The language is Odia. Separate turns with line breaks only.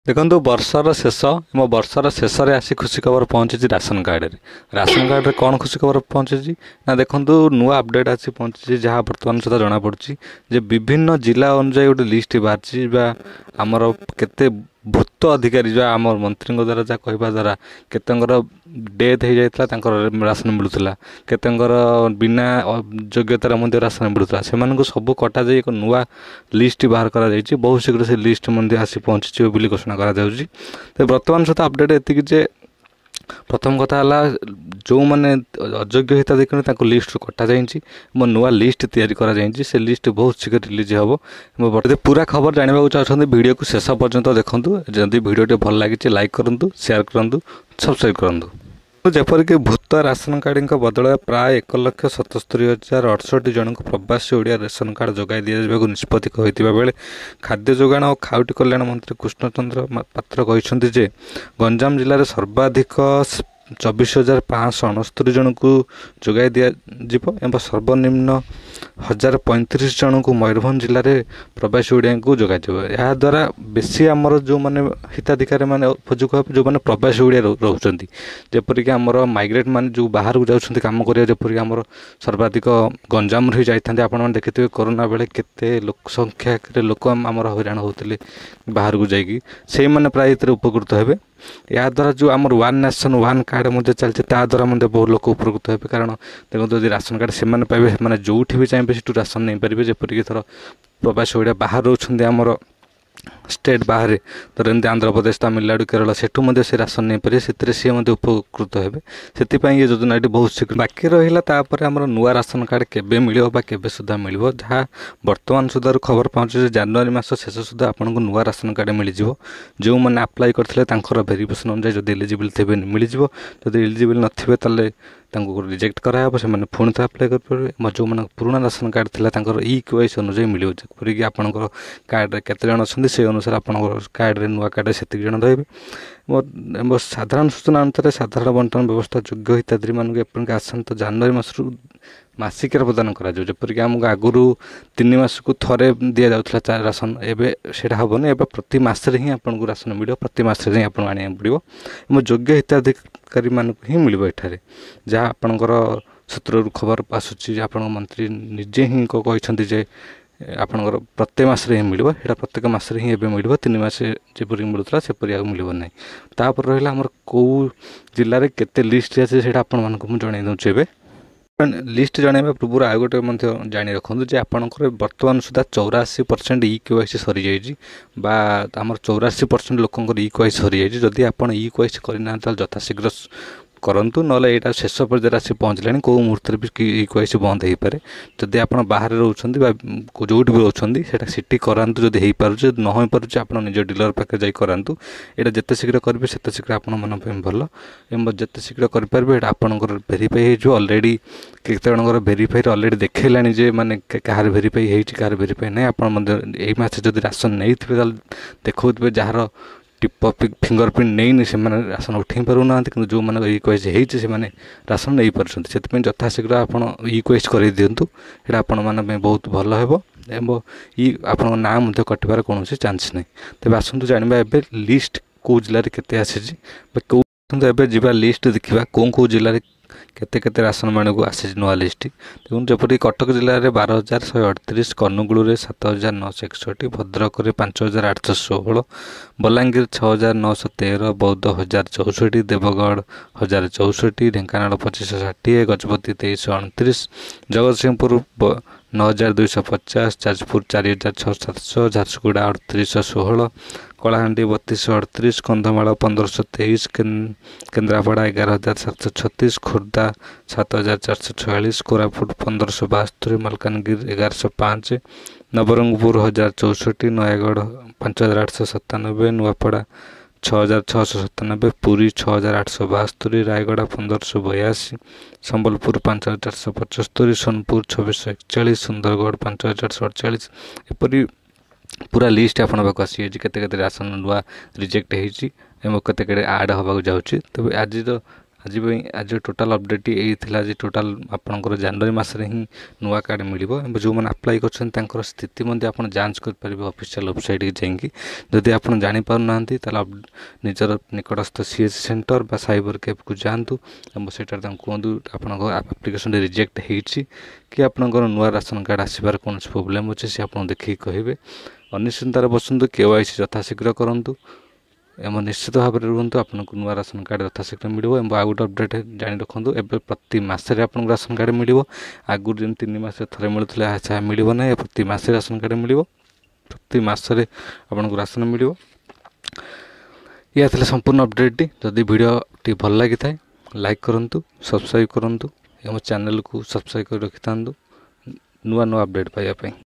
ଦେଖନ୍ତୁ ବର୍ଷର ଶେଷରେ ଆସି ଖୁସି ଖବର ପହଞ୍ଚିଛି ରାସନ କାର୍ଡ଼ରେ କ'ଣ ଖୁସି ଖବର ପହଞ୍ଚିଛି ନା ଦେଖନ୍ତୁ ନୂଆ ଅପଡ଼େଟ୍ ଆସି ପହଞ୍ଚିଛି ଯାହା ବର୍ତ୍ତମାନ ସୁଦ୍ଧା ଜଣାପଡ଼ୁଛି ଯେ ବିଭିନ୍ନ ଜିଲ୍ଲା ଅନୁଯାୟୀ ଗୋଟେ ଲିଷ୍ଟ ବାହାରିଛି ବା ଆମର କେତେ ଭୂତ ଅଧିକାରୀ ବା ଆମର ମନ୍ତ୍ରୀଙ୍କ ଦ୍ୱାରା ଯାହା କହିବା ଦ୍ୱାରା କେତେଙ୍କର ଡେଥ୍ ହେଇଯାଇଥିଲା ତାଙ୍କର ରାସନ ମିଳୁଥିଲା, କେତେଙ୍କର ବିନା ଯୋଗ୍ୟତାର ମଧ୍ୟ ରାସନ ମିଳୁଥିଲା, ସେମାନଙ୍କୁ ସବୁ କଟାଯାଇ ଏକ ନୂଆ ଲିଷ୍ଟ ବାହାର କରାଯାଇଛି। ବହୁତ ଶୀଘ୍ର ସେ ଲିଷ୍ଟ ମଧ୍ୟ ଆସି ପହଞ୍ଚିଯିବ ବୋଲି ଘୋଷଣା କରାଯାଉଛି। ତ ବର୍ତ୍ତମାନ ସୁଦ୍ଧା ଅପଡ଼େଟ୍ ଏତିକି ଯେ ପ୍ରଥମ କଥା ହେଲା ଯେଉଁମାନେ ଅଯୋଗ୍ୟ ହିତାଧିକାରୀ ତାଙ୍କୁ ଲିଷ୍ଟରୁ କଟାଯାଇଛି ଏବଂ ନୂଆ ଲିଷ୍ଟ ତିଆରି କରାଯାଇଛି। ସେ ଲିଷ୍ଟ ବହୁତ ଶୀଘ୍ର ରିଲିଜ୍ ହେବ ଏବଂ ଯଦି ପୁରା ଖବର ଜାଣିବାକୁ ଚାହୁଁଛନ୍ତି ଭିଡ଼ିଓକୁ ଶେଷ ପର୍ଯ୍ୟନ୍ତ ଦେଖନ୍ତୁ। ଯଦି ଭିଡ଼ିଓଟି ଭଲ ଲାଗିଛି ଲାଇକ୍ କରନ୍ତୁ, ସେୟାର କରନ୍ତୁ, ସବସ୍କ୍ରାଇବ୍ କରନ୍ତୁ। ଯେପରିକି ଭୂତ ରାସନ କାର୍ଡ଼ଙ୍କ ବଦଳରେ ପ୍ରାୟ 1,77,068 ଜଣଙ୍କୁ ପ୍ରବାସୀ ଓଡ଼ିଆ ରେସନ କାର୍ଡ଼ ଯୋଗାଇ ଦିଆଯିବାକୁ ନିଷ୍ପତ୍ତି ହୋଇଥିବା ବେଳେ ଖାଦ୍ୟ ଯୋଗାଣ ଓ ଖାଉଟି କଲ୍ୟାଣ ମନ୍ତ୍ରୀ କୃଷ୍ଣଚନ୍ଦ୍ର ପାତ୍ର କହିଛନ୍ତି ଯେ ଗଞ୍ଜାମ ଜିଲ୍ଲାରେ ସର୍ବାଧିକ 24,569 ଜଣଙ୍କୁ ଯୋଗାଇ ଦିଆଯିବ ଏବଂ ସର୍ବନିମ୍ନ 1,035 ଜଣଙ୍କୁ ମୟୂରଭଞ୍ଜ ଜିଲ୍ଲାରେ ପ୍ରବାସୀ ଓଡ଼ିଆଙ୍କୁ ଯୋଗାଯିବ। ଏହାଦ୍ୱାରା ବେଶୀ ଆମର ଯେଉଁମାନେ ହିତାଧିକାରୀ ମାନେ ଉପଯୋଗ ହେବେ ଯେଉଁମାନେ ପ୍ରବାସୀ ଓଡ଼ିଆ ରହୁଛନ୍ତି, ଯେପରିକି ଆମର ମାଇଗ୍ରେଟ୍ ମାନେ ଯେଉଁ ବାହାରକୁ ଯାଉଛନ୍ତି କାମ କରିବା, ଯେପରିକି ଆମର ସର୍ବାଧିକ ଗଞ୍ଜାମରୁ ହିଁ ଯାଇଥାନ୍ତି। ଆପଣମାନେ ଦେଖିଥିବେ କରୋନା ବେଳେ କେତେ ସଂଖ୍ୟାରେ ଲୋକ ଆମର ହଇରାଣ ହେଉଥିଲେ ବାହାରକୁ ଯାଇକି, ସେଇମାନେ ପ୍ରାୟ ଏଥିରେ ଉପକୃତ ହେବେ। ଏହାଦ୍ୱାରା ଯେଉଁ ଆମର ୱାନ୍ ନେସନ୍ ୱାନ୍ କାର୍ଡ଼ ମଧ୍ୟ ଚାଲିଛି ତା ଦ୍ୱାରା ମଧ୍ୟ ବହୁତ ଲୋକ ଉପକୃତ ହେବେ। କାରଣ ଦେଖନ୍ତୁ ଯଦି ରାସନ କାର୍ଡ଼ ସେମାନେ ପାଇବେ, ସେମାନେ ଯେଉଁଠି ବି ଚାହିଁବେ ସେଠୁ ରାସନ ନେଇପାରିବେ। ଯେପରିକି ଧର ପ୍ରବାସୀ ଓଡ଼ିଆ ବାହାରେ ରହୁଛନ୍ତି ଆମର ଷ୍ଟେଟ୍ ବାହାରେ, ଧର ଏମିତି ଆନ୍ଧ୍ରପ୍ରଦେଶ, ତାମିଲନାଡ଼ୁ, କେରଳ, ସେଠୁ ମଧ୍ୟ ସେ ରାସନ ନେଇପାରିବେ, ସେଥିରେ ସିଏ ମଧ୍ୟ ଉପକୃତ ହେବେ। ସେଥିପାଇଁ ଏ ଯୋଜନାଟି ବହୁତ ଶୀଘ୍ର ବାକି ରହିଲା। ତାପରେ ଆମର ନୂଆ ରାସନ କାର୍ଡ଼ କେବେ ମିଳିବ ବା କେବେ ସୁଦ୍ଧା ମିଳିବ, ଯାହା ବର୍ତ୍ତମାନ ସୁଦ୍ଧାରୁ ଖବର ପହଞ୍ଚୁଛି ଯେ ଜାନୁଆରୀ ମାସ ଶେଷ ସୁଦ୍ଧା ଆପଣଙ୍କୁ ନୂଆ ରାସନ କାର୍ଡ଼ ମିଳିଯିବ। ଯେଉଁମାନେ ଆପ୍ଲାଏ କରିଥିଲେ ତାଙ୍କର ଭେରିଫିକେସନ୍ ଅନୁଯାୟୀ ଯଦି ଏଲିଜିବଲ୍ ଥିବେ ମିଳିଯିବ, ଯଦି ଏଲିଜିବଲ୍ ନଥିବେ ତାହେଲେ ତାଙ୍କୁ ରିଜେକ୍ଟ କରାହେବ, ସେମାନେ ପୁଣି ଥରେ ଆପ୍ଲାଏ କରିପାରିବେ। ଏବଂ ପୁରୁଣା ରାସନ କାର୍ଡ଼ ଥିଲା ତାଙ୍କର EKYC ଅନୁଯାୟୀ ମିଳିବ, ଯେପରିକି ଆପଣଙ୍କର କାର୍ଡ଼ରେ କେତେ ଜଣ ଅଛନ୍ତି ସେଇ ଅନୁସାରେ ଆପଣଙ୍କର କାର୍ଡ଼ରେ ନୂଆ କାର୍ଡ଼ରେ ସେତିକି ଜଣ ରହିବେ। ଏବଂ ସାଧାରଣ ସୂଚନା ଅନୁସାରେ ସାଧାରଣ ବଣ୍ଟନ ବ୍ୟବସ୍ଥା ଯୋଗ୍ୟ ହିତାଧିକାରୀମାନଙ୍କୁ ଏପରିକି ଆସନ୍ତା ଜାନୁଆରୀ ମାସରୁ ମାସିକିଆ ପ୍ରଦାନ କରାଯିବ। ଯେପରିକି ଆମକୁ ଆଗରୁ 3 ମାସକୁ ଥରେ ଦିଆଯାଉଥିଲା ରାସନ, ଏବେ ସେଇଟା ହେବନି। ଏବେ ପ୍ରତି ମାସରେ ହିଁ ଆପଣଙ୍କୁ ରାସନ ମିଳିବ, ପ୍ରତି ମାସରେ ହିଁ ଆପଣଙ୍କୁ ଆଣିବାକୁ ପଡ଼ିବ ଏବଂ ଯୋଗ୍ୟ ହିତାଧିକାରୀମାନଙ୍କୁ ହିଁ ମିଳିବ ଏଠାରେ। ଯାହା ଆପଣଙ୍କର ସୂତ୍ରରୁ ଖବର ଆସୁଛି ଯେ ଆପଣଙ୍କ ମନ୍ତ୍ରୀ ନିଜେ ହିଁ କହିଛନ୍ତି ଯେ ଆପଣଙ୍କର ପ୍ରତ୍ୟେକ ମାସରେ ହିଁ ମିଳିବ। ସେଇଟା ପ୍ରତ୍ୟେକ ମାସରେ ହିଁ ଏବେ ମିଳିବ, 3 ମାସ ଯେପରି ମିଳୁଥିଲା ସେପରି ଆଉ ମିଳିବ ନାହିଁ। ତାପରେ ରହିଲା ଆମର କେଉଁ ଜିଲ୍ଲାରେ କେତେ ଲିଷ୍ଟ ଅଛି ସେଇଟା ଆପଣମାନଙ୍କୁ ମୁଁ ଜଣାଇ ଦେଉଛି। ଏବେ ଲିଷ୍ଟ ଜଣାଇବା ପୂର୍ବରୁ ଆଉ ଗୋଟେ ମଧ୍ୟ ଜାଣି ରଖନ୍ତୁ ଯେ ଆପଣଙ୍କର ବର୍ତ୍ତମାନ ସୁଦ୍ଧା 84% EKYC ସରିଯାଇଛି ବା ଆମର 84% ଲୋକଙ୍କର EKYC ସରିଯାଇଛି। ଯଦି ଆପଣ EKYC କରିନାହାନ୍ତି ତାହେଲେ ଯଥାଶୀଘ୍ର କରନ୍ତୁ, ନହେଲେ ଏଇଟା ଶେଷ ପର୍ଯ୍ୟାୟରେ ଆସି ପହଞ୍ଚିଲାଣି, କେଉଁ ମୁହୂର୍ତ୍ତରେ ବି EKYC ବନ୍ଦ ହୋଇପାରେ। ଯଦି ଆପଣ ବାହାରେ ରହୁଛନ୍ତି ବା ଯେଉଁଠି ବି ରହୁଛନ୍ତି ସେଇଟା ସେଠି କରାନ୍ତୁ ଯଦି ହେଇପାରୁଛି, ଯଦି ନ ହୋଇପାରୁଛି ଆପଣ ନିଜ ଡିଲର ପାଖରେ ଯାଇ କରାନ୍ତୁ। ଏଇଟା ଯେତେ ଶୀଘ୍ର କରିବେ ସେତେ ଶୀଘ୍ର ଆପଣମାନଙ୍କ ପାଇଁ ଭଲ ଏବଂ ଯେତେ ଶୀଘ୍ର କରିପାରିବେ ଏଇଟା ଆପଣଙ୍କର ଭେରିଫାଇ ହେଇଯିବ। ଅଲରେଡ଼ି କେତେ ଜଣଙ୍କର ଭେରିଫାଇରେ ଅଲରେଡ଼ି ଦେଖେଇଲାଣି ଯେ ମାନେ କାହାର ଭେରିଫାଇ ହେଇଛି କାହାର ଭେରିଫାଇ ନାହିଁ। ଆପଣ ମଧ୍ୟ ଏଇ ମାସେ ଯଦି ରାସନ ନେଇଥିବେ ତାହେଲେ ଦେଖାଉଥିବେ ଯାହାର ଟିପ ଫିଙ୍ଗର ପ୍ରିଣ୍ଟ ନେଇନି ସେମାନେ ରାସନ ଉଠାଇ ପାରୁନାହାନ୍ତି, କିନ୍ତୁ ଯେଉଁମାନଙ୍କ EKYC ହେଇଛି ସେମାନେ ରାସନ ନେଇପାରୁଛନ୍ତି। ସେଥିପାଇଁ ଯଥାଶୀଘ୍ର ଆପଣ EKYC କରାଇ ଦିଅନ୍ତୁ, ସେଇଟା ଆପଣମାନଙ୍କ ପାଇଁ ବହୁତ ଭଲ ହେବ ଏବଂ ଆପଣଙ୍କ ନାଁ ମଧ୍ୟ କଟିବାର କୌଣସି ଚାନ୍ସ ନାହିଁ। ତେବେ ଆସନ୍ତୁ ଜାଣିବା ଏବେ ଲିଷ୍ଟ କେଉଁ ଜିଲ୍ଲାରେ କେତେ ଆସିଛି ବା କେଉଁ ଏବେ ଯିବା ଲିଷ୍ଟ ଦେଖିବା କେଉଁ ଜିଲ୍ଲାରେ କେତେ ରାସନ ମାନଙ୍କୁ ଆସିଛି ନୂଆ ଲିଷ୍ଟ। ଦେଖନ୍ତୁ ଯେପରି କଟକ ଜିଲ୍ଲାରେ 12,138, ଅନୁଗୁଳରେ 7,961, ଭଦ୍ରକରେ 5,816, ବଲାଙ୍ଗୀର 6,913, ବୌଦ୍ଧ 1,064, ଦେବଗଡ଼ 1,064, ଢେଙ୍କାନାଳ 2,560, ଗଜପତି 2,329, ଜଗତସିଂହପୁର 9,250, ଯାଜପୁର 4,600, ଝାରସୁଗୁଡ଼ା 3,816, କଳାହାଣ୍ଡି 3,238, କନ୍ଧମାଳ 1,523, କେନ୍ଦ୍ରାପଡ଼ା 11,736, ଖୋର୍ଦ୍ଧା 7,446, କୋରାପୁଟ 1,572, ମାଲକାନଗିରି 1,105, ନବରଙ୍ଗପୁର 1,064, ନୟାଗଡ଼ 5,897, ନୂଆପଡ଼ା 6,697, ପୁରୀ 6,872, ରାୟଗଡ଼ା 1,582, ସମ୍ବଲପୁର 5,475, ସୋନପୁର 2,641, ସୁନ୍ଦରଗଡ଼ 5,448। ଏପରି ପୁରା ଲିଷ୍ଟ ଆପଣଙ୍କ ପାଖକୁ ଆସିଯାଇଛି କେତେ ରାସନ ନୂଆ ରିଜେକ୍ଟ ହେଇଛି ଏବଂ କେତେ ଆଡ଼୍ ହେବାକୁ ଯାଉଛି। ତେବେ ଆଜିର आज टोटाल अपडेट यही थिला जे टोटाल आपनकर जनवरी मासरे ही नुआ कार्ड मिलिबो जो मैंने अप्लाई कर स्थिति मध्य आप जांच कर ऑफिशियल वेबसाइट की जाइए जदि आप जानी पार ना निजर निकटस्थ सीएच सेंटर बा साइबर कैफ को जातु सेटार कहतु आप एप्लिकेशन रिजेक्ट होती कि आपनकर नुआ राशन कार्ड आसबार कौन प्रोब्लेम अच्छे सी आप देखिए कहे अनिश्चिंतार बसतु केवाईसी यथाशीघ्र करूँ एवं निश्चित भाव में रुहतु आपको नुआ राशन कार्ड यथाशीघ्र मिल आ गोटे अपडेट जाणी रखु एवं प्रति मसरे आपको राशन कार्ड मिल आगुरी जमी 3 मास थे मिलूला मिल ना प्रति मस राशन कार्ड मिल प्रति मसरे आपको राशन मिल या संपूर्ण अपडेट जदि वीडियो टी भल लगी था लाइक करूँ सब्सक्राइब करूँ एवं चैनल को सब्सक्राइब कर रखि था नुआ नुआ अपडेट पाइबा।